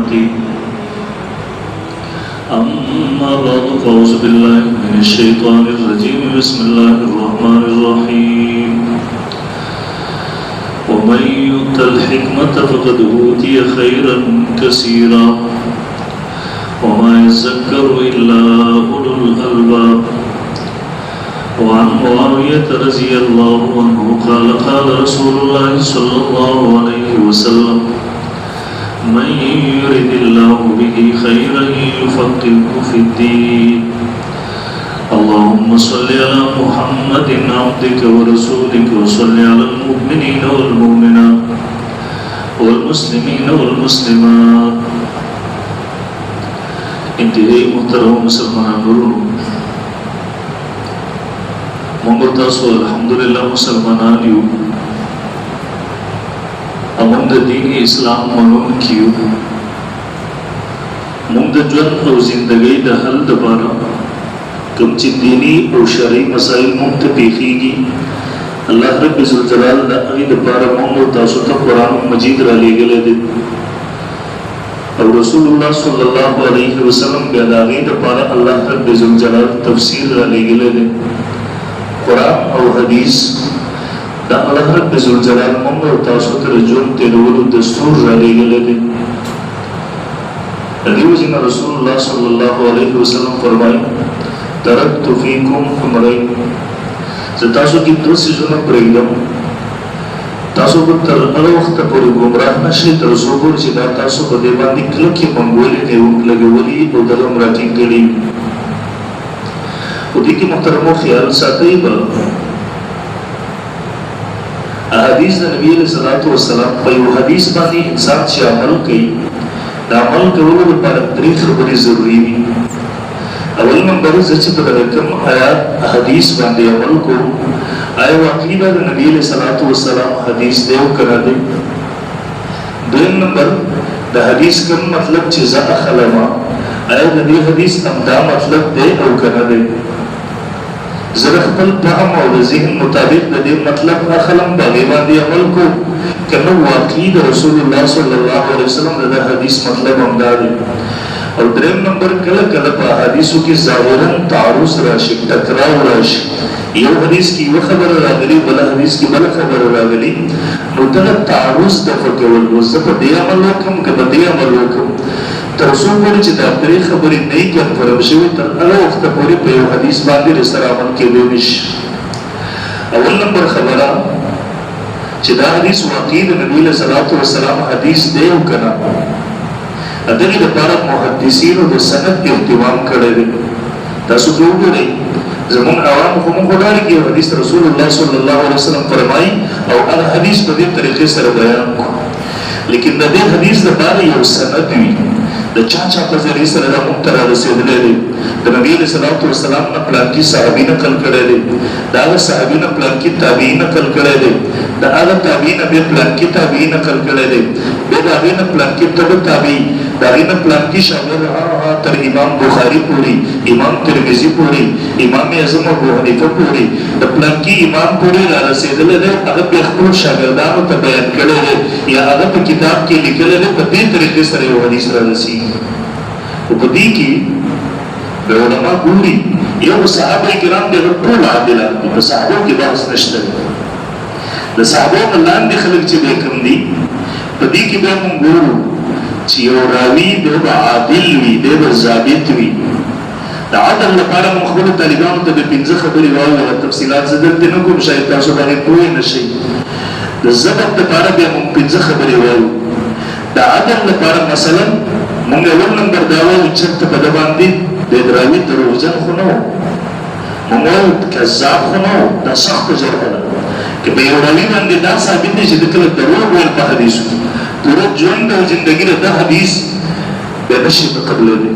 أمتي أما بعد فأعوذ بالله من الشيطان الرجيم بسم الله الرحمن الرحيم ومن يؤت الحكمة فقد أوتي خيرا كثيرا وما يذكر إلا أولو الألباب وعن معاوية رضي الله عنه قال قال رسول الله صلى الله عليه وسلم من يرد الله به خيرا يفقهه في الدين اللهم صل على محمد عبدك ورسولك وصل على المؤمنين والمؤمنات والمسلمين والمسلمات انتهي محترم مسلمان منگرتاسو الحمدللہ مسلمانان یو امون د دین اسلام منون کیو مونږ د ژوند او زندګۍ د حل لپاره کوم چې دینی او شرعي مسائل مونږ ته پیښیږي الله رب الجلال د هغې لپاره مونږ تاسو ته قرآن مجید را لېږلی دی او رسول الله صلی الله علیه وسلم بیا د هغې لپاره الله رب الجلال تفسیر را لېږلی دی قرآن او حدیث دا الله رب الجلال مونږ او تاسو ته د ژوند تېرولو دستور را لېږلی دی د دې وجې نه رسول الله صلی الله علیه وسلم فرمایي ترکت فیکم امرین زه تاسو کې دوه څیزونه پرېږدم تاسو به تر هغه وخته پورې ګمراه نه شئ تر څو پورې چې دا تاسو په دې باندې کلکې منګولې لګولي او دغه راټینګ کړي په دې کې محترمو خیال ساتئ به حدیث د نبی علیہ الصلوۃ والسلام په یو حدیث باندې انسان چې عمل کوي دا عمل کولو لپاره درې خبرې ضروري دي اول نمبر چې په کوم آیات حدیث باندې عمل کوو آیا واقعي دا د نبی علیہ الصلوۃ والسلام حدیث دی او کنه دی دویم نمبر د حدیث کوم مطلب چې زه اخلم آیا د دې حدیث همدا مطلب دی او کنه دی زه خپل فهم او د ذهن مطابق د دې مطلب اخلم باندې باندې عمل کو کنه واقعي د رسول الله صلی الله علیه وسلم د حدیث مطلب همدا دی او دریم نمبر کله کله په حدیثو کې ظاهرا تعارض راشي ټکراو راشي یو حدیث کې یو خبره راغلي بل حدیث کې بل خبره راغلي نو دغه تعارض د فکرول وسه په دې عمل وکم که په دې عمل وکم تر څو پورې چې دا درې خبرې نه یې کنفرم شوي تر هغه وخته پورې په یو حدیث باندې سره عمل کېدی نشي اول نمبر خبره چې دا حدیث واقعي د نبي علیه الصلوۃ والسلام حدیث دی او که نه دغې لپاره محدثینو د سند اهتمام کړی دی تاسو کې وګورئ زمونږ عوام خو موږ وډار کې حدیث رسول الله صلی الله علیه وسلم فرمایي او هغه حدیث په دې طریقې سره بیان کړو لیکن د دې حدیث لپاره یو سند وي د چا په ذریعې سره دا موږ ته رارسېدلی دی د نبي علیه الصلوۃ والسلام نه پلانکي صحابي نقل کړی دی د هغه صحابي نه پلانکي تابعي نقل کړی دی د هغه تابعي نه بیا پلانکي تابعي نقل کړی دی بیا د هغې نه پلانکي تبع تابعي د هغې نه پلانکي شاګرد تر امام بخاري پورې امام ترمذي پورې امام اعظم ابو حنیفه پورې د پلانکي امام پورې رارسېدلی دی هغه بیا خپلو شاګردانو ته بیان کړی دی یا هغه په کتاب کې لیکلی دی په دې طریقې سره یو حدیث رارسېږي او په دې کې د علما ګوري یو صحابه کرام دغه ټول عادلان دي په صحابو کې بحث نشته د صحابو نه لاندې خلک چې دی کوم دي په دې کې بیا موږ ګورو چې یو راوي دی به عادل وي دی به ضابط وي د عدل لپاره موږ خپلو طالبانو ته د پنځه خبرې واورو تفصیلات زه دلته نه کوم شاید تاسو باندې پوه نه شئ د ضبط لپاره بیا موږ پنځه خبرې وایو د عدل لپاره مثلا مونږ اول نمبر دا وایو چېرته په ده باندې د راوي دروغجن خو نه و مونږ وایو کذاب خو نه و دا سخته جرحه ده که په یو راوي باندې دا ثابت دی چې د کله دروغ ویل په حدیثو کې پوره ژوند او زندګي له دا حدیث بیا نشي په قبلېدی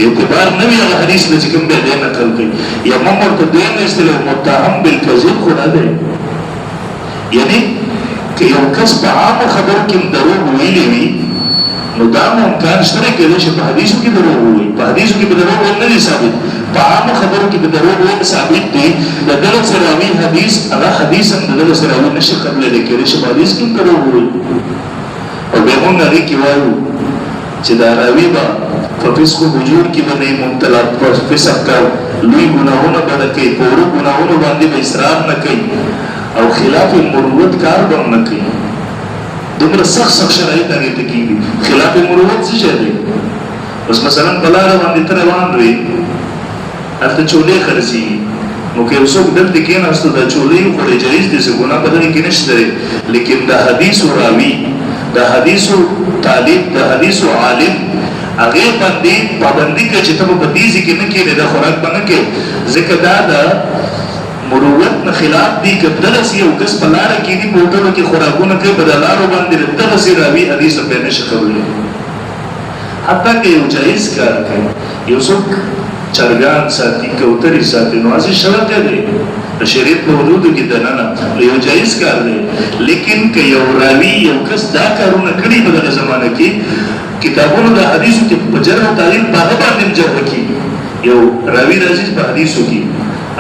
اعتبار نه وي هغه حدیث نه چې کوم دی دی نقل کوي یا موږ ورته دویم اصطلاح متهم بالکذب خو نه دی یعنی که یو کس په عامو خبرو کې دروغ ویلی وي نو دا ممکن شته کېدای شي په حدیثو کې دروغ ووایي په حدیثو کې به دروغ ویل نه دي ثابت په عامو خبرو کې به دروغ ویل ثابت دي د دغه سراوي حدیث هغه حدیث هم د دغه سراوي نشي قبلېدی کېدای شي په حدیث کې هم دروغ ووایي او بیا موږ هغې کې وایو چې دا راوي به په فسق و فجور کې به نه مبتلا، په فسق کا لوی ګناهونه به نه کوي، په وړو ګناهونو باندې به اصرار نه کوي او خلاف مروت کار به نه کوي. دومره سخت شرایط هغې ته کېږي. خلاف مروت څه شی دی؟ بس مثلا په لاره باندې ته روان وې، هلته چولې خرڅېږي، نو که یو څوک دلته کېناستو دا چولې وخوړې جایز دی، څه ګناه په دغې کې نشته دی. لیکن د حدیثو راوي، د حدیثو طالب، د حدیثو عالم هغې باندې پابندي کوي چې ته به په دې ځای کې نه کښېنې، دا خوراک به نه کوې، ځکه دا د مروت نه خلاف دی. که دغسې یو کس په لاره کښېني، په هوټلو کې خوراکونه کوي، په دا لارو باندې دغسې راوي حدیث به نشي کولی. حتی که یو جایز کار کوي، یو څوک چرګان ساتي، کوترې ساتي، نو هسې شرط دی د شریعت په حدودو کې دننه یو جایز کار دی. لیکن که یو راوي یو کس دا کارونه کړي په دغه زمانه کې، کتابونو د حدیثو کې په جرح او تعدیل په هغه باندې جرح کېږي. یو راوي راځي په حدیثو کې،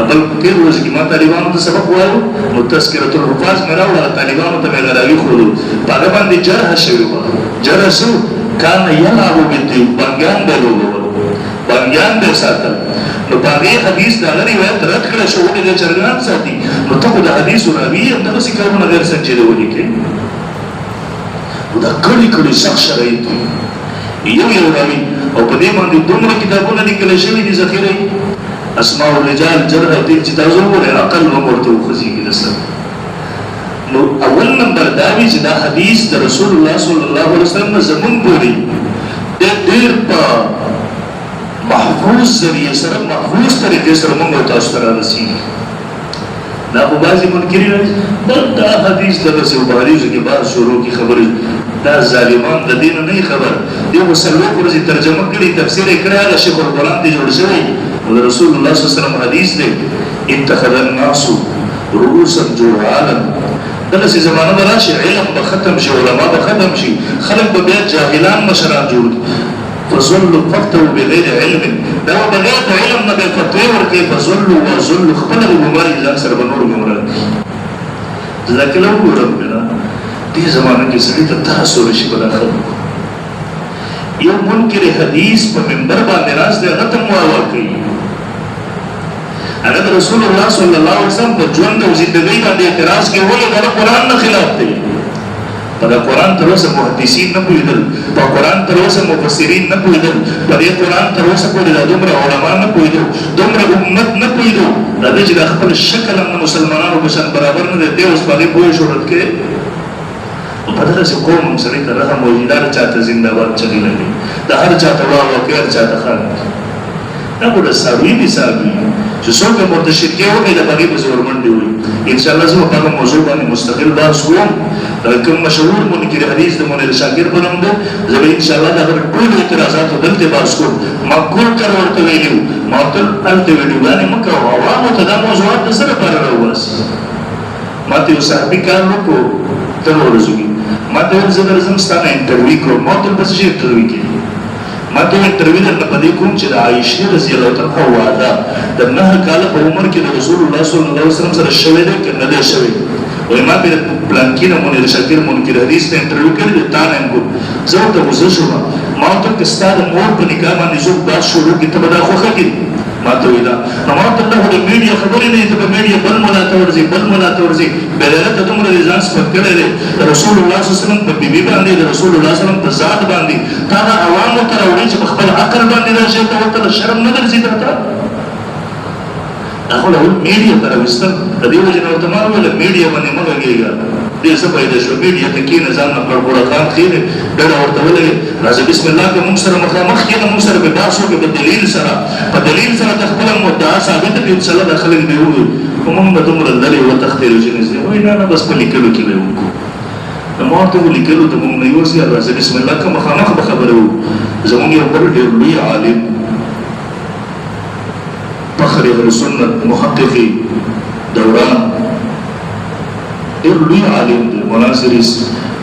بل تېر ورځ کې ما طالبانو ته سبق وایو، نو تذکرة الحفاظ مې راوړله، طالبانو ته مې هغه راوي ښودل، په هغه باندې جرح شوې وه. جرح شو کان یلعب بالطیب، بنګیان به لوبول، بنګیان به ساتل. نو په هغې حدیث د هغه روایت رد کړی شو، ولې د چرګان ساتي؟ نو ته خو د حدیثو راوي یم، دغسې کارونه غیر سنجیده ولیکې. نو دا کړي کړي سخت شرایط دي. یو راوي او په دې باندې دومره کتابونه لیکلی شوي دي، ذخیره یې اسماء الرجال، جرح او تعدیل، چې تاسو وګورئ عقل هم ورته وخځېږي درسره. نو اول نمبر دا وي چې دا حدیث د رسول الله صلی الله علیه وسلم نه زمونږ پورې ډېر په محفوظ ذریعه سره، محفوظ طریقې سره موږ او تاسو ته رارسېږي. دا خو بعضې منکرین راځي، دا حدیث دغسې په حدیثو کې بعض شروع کې خبرې، دا ظالمان د دې نه نه خبر. یو خو څلوېښت ورځې ترجمه کړي، تفسیر یې کړی، هغه شیخ القرآن دی جوړ شوی، نو د رسول الله صلی الله علیه وسلم حدیث دی، اتخذ الناس رؤوسا جهالا. دغسې زمانه به راشي، علم به ختم شي، علما به ختم شي، خلک به بیا جاهلان مشران جوړ کړي. فظلوا فتووا بغیر علم، دا به بغیر د علم نه به فتوې ورکوي. فظلوا وظلوا، خپله به ګمراه ځان سره به نور ګمراه کړي. جزاک الله وګوره بنا دې زمانه کې سړي ته تاثر شي په دا خلکو. یو منکر حدیث په منبر باندې ناست دی، هغه ته مواوا کوي، هغه د رسول الله صلی الله علیه وسلم په ژوند او زندګۍ باندې اعتراض کوي، ولې دا قرآن نه خلاف دی. په دا قرآن تر اوسه محدثین نه پوهېدل، په قرآن تر اوسه مفسرین نه پوهېدل، په دې قرآن تر اوسه پورې دا دومره علما نه پوهېدل، دومره امت نه پوهېدو، راځئ چې دا خپل شکل هم د مسلمانانو په شان برابر نه دی، دی اوس په هغې پوه شهرت کوي. په دغسې قوم سړي ته رحم وایي، دا هر چا ته زنده‌باد چغې لګوي، دا هر چا ته واه واه کوي، هر چا ته خاندي. دا خو د څاروي مثال وي چې څوک یې ورته شرکې وکړي، د هغې پسې ورمنډې وایي. انشاءالله زه به په هغه موضوع باندې مستقل بحث کوم. کوم مشهور منکر حدیث د منیر شاکر په نوم دی، زه به انشاءالله د هغه ټول اعتراضاتو دلته بحث کوم. ما ګول کر ورته ویلي وو، ما ورته هلته ویډیوګانې مه کوه، عوامو ته دا موضوعات د څه لپاره راوباسي؟ ما ته یو صحابي کار وکړو تر ورځو کې، ما ته ویل زه درځم ستا نه انټرویو کوم. ما ورته پسې چې انټرویو کوي، ما ته انټرویو درنه په دې کوم چې د عایشې رضی الله عنها واده د 9 کاله په عمر کې د رسول الله صلی الله علیه وسلم سره شوی دی که نه دی شوی؟ وایي ما بیا پلانکي نه منیر شاکر منکر حدیث ته انټرویو کړی دی، تا نه یم ګل. زه ورته غوسه شوم، ما ورته که ستا د مور په نکاح باندې څوک بحث شروع کړي، ته به دا خوښه کړي؟ ما ته وایي دا. نو ما ورته الله د میډیا خبرې نه دي، ته په میډیا بل ملا ته ورځې، بل ملا ته ورځې، بېغیرته دومره دې ځان سپک کړی دی د رسول الله صلی الله علیه وسلم په بیبي باندې، د رسول الله صلی الله علیه وسلم په ذات باندې، تا دا عوامو ته راوړي چې په خپل عقل باندې راشي، ته ورته شرم نه درځي درته؟ دا خو له میډیا ته راوستل، د دې وجې نه ورته ما وویل میډیا باندې مه غږېږه، دې څه فایده شوه؟ میډیا ته کښېنه، ځان نه پړپوړه خان کښېنې، ډډه ورته ولګې، راځه بسم الله که موږ سره مخامخ کښېنه، موږ سره به بحث وکړې په دلیل سره، په دلیل سره د خپله مدعا ثابته کړي، انشاءالله دا خلک به ووایي خو موږ به دومره لرې وتښتېدو چې نږدې. وایي نه نه، بس په لیکلو کې به یې وکړو. نو ما ورته وویل لیکلو ته موږ نه یوسي، راځه بسم الله که مخامخ به خبرې وکړو. زموږ یو بل ډېر لوی عالم، فخر اهل سنت، محقق دوران، ډېر لوی عالم دی، مناصر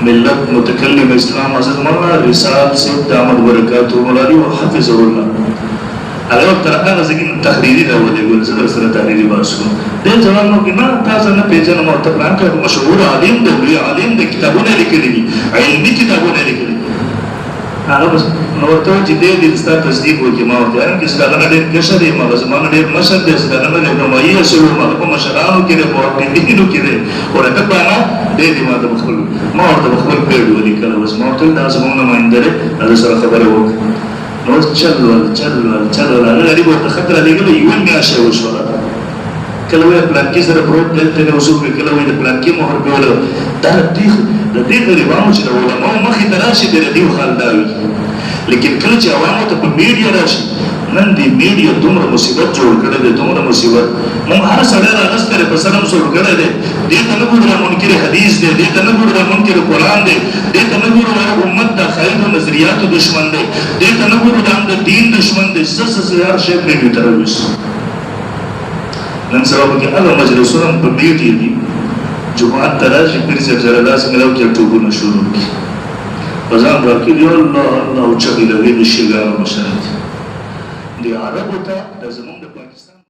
ملت، متکلم اسلام، حضرت مولانا رسال صاحب دامت برکاته مولانا حفظه الله، هغه ورته هغه ځای کې تحریري راولېږل، زه در سره تحریري بحث کوم. دې ځواب نو کې نه تاسو نه پېژنم، او ته پلان کوئ، مشهور عالم دی، لوی عالم دی، کتابونه لیکلي دي، علمي کتابونه لیکلي دي. هغه بس نو ورته چې دې ستاسو تصدیق وکړي ما ورته ان کې ستاسو نه ډېر کښه دی ما زمانه ډېر مشر دی ستاسو نه نو مایي اصل ما په مشرانو کې په دینونو کې دی ورته باندې دې ما ته خپل ما ورته خپل پیډ ولیکل بس ما ورته دا زمونږ نمائنده دی دا سره خبره وکړه نو چل هغه غریب ورته خطر لګل یو میاشت وشو کله وی پلان کې سره پروت دلته نو وسو کله وی د پلان کې مهر په ولا دا د دې غریبانو چې د علماء مخې ته راشي د دې حال دا وي لیکن کله چې عوامو ته په میډیا راشي نن دې میډیا دومره مصیبت جوړ کړی دی دومره مصیبت مونږ هر سړی راغستره په سلام سره کړی دی دې ته نه ګورو منکر حدیث دی دې ته نه ګورو منکر قرآن دی دې ته نه ګورو امت د خیر او نظریاتو دشمن دی دې ته نه ګورو د دین دشمن دی سس هر شی پرې ترویس نن سبا کې هغه مجلسونه په میډیا دي جمعات تراشي پیر سے جلالاس ملاو کې ټوبونه شروع کی بازار راکې دی الله او چې د وینې شګار مشرت دی عربو ته د زمو